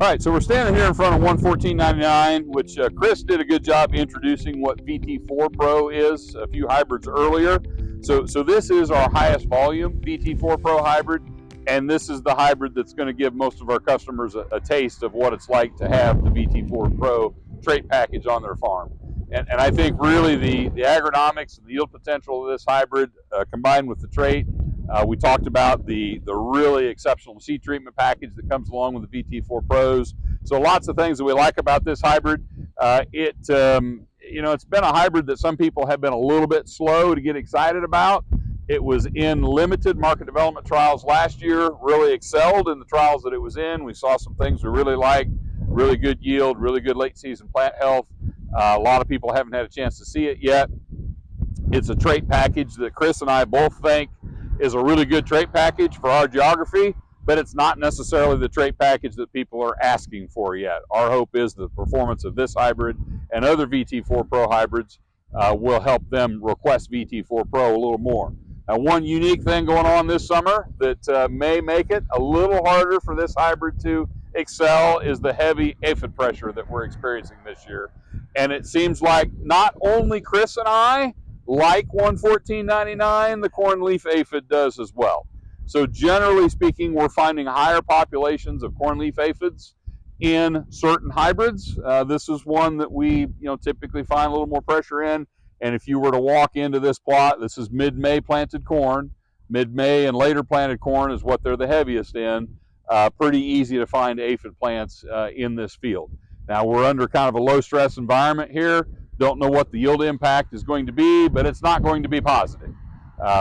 All right, so we're standing here in front of 114-99, which Chris did a good job introducing what VT4 Pro is a few hybrids earlier. So this is our highest volume VT4 Pro hybrid, and this is the hybrid that's going to give most of our customers a taste of what it's like to have the VT4 Pro trait package on their farm. And I think really the agronomics and the yield potential of this hybrid combined with the trait. We talked about the really exceptional seed treatment package that comes along with the VT4 Pros. So lots of things that we like about this hybrid. It's been a hybrid that some people have been a little bit slow to get excited about. It was in limited market development trials last year, really excelled in the trials that it was in. We saw some things we really liked, really good yield, really good late season plant health. A lot of people haven't had a chance to see it yet. It's a trait package that Chris and I both think is a really good trait package for our geography, but it's not necessarily the trait package that people are asking for yet. Our hope is the performance of this hybrid and other VT4 Pro hybrids will help them request VT4 Pro a little more. Now, one unique thing going on this summer that may make it a little harder for this hybrid to excel is the heavy aphid pressure that we're experiencing this year. And it seems like not only Chris and I like 114-99, the corn leaf aphid does as well. So generally speaking, we're finding higher populations of corn leaf aphids in certain hybrids. This is one that we typically find a little more pressure in. And if you were to walk into this plot, this is mid-May planted corn. Mid-May and later planted corn is what they're the heaviest in. Pretty easy to find aphid plants in this field. Now we're under kind of a low stress environment here. Don't know what the yield impact is going to be, but it's not going to be positive.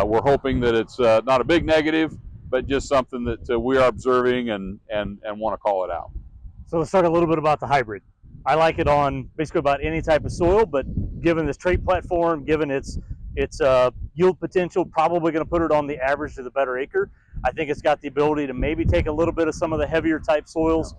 We're hoping that it's not a big negative, but just something that we are observing and want to call it out. So let's talk a little bit about the hybrid. I like it on basically about any type of soil, but given this trait platform, given its yield potential, probably going to put it on the average to the better acre. I think it's got the ability to maybe take a little bit of some of the heavier type soils.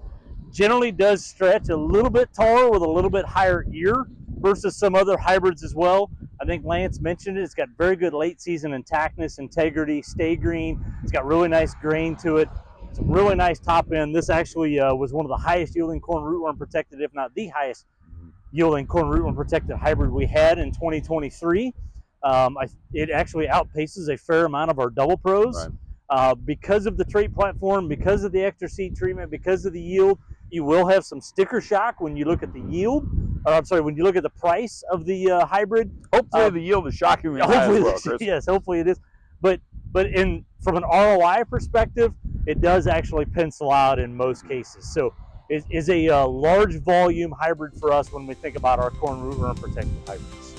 Generally does stretch a little bit taller with a little bit higher ear versus some other hybrids as well. I think Lance mentioned it. It's got very good late season intactness, integrity, stay green. It's got really nice grain to it. Some really nice top end. This actually was one of the highest yielding corn rootworm protected, if not the highest yielding corn rootworm protected hybrid we had in 2023. It actually outpaces a fair amount of our double pros. Right. Because of the trait platform, because of the extra seed treatment, because of the yield. You will have some sticker shock when you look at the yield. When you look at the price of the hybrid. Hopefully the yield is shockingly high as well, Chris. Yes, hopefully it is. But from an ROI perspective, it does actually pencil out in most cases. So it is a large volume hybrid for us when we think about our corn rootworm protected hybrids.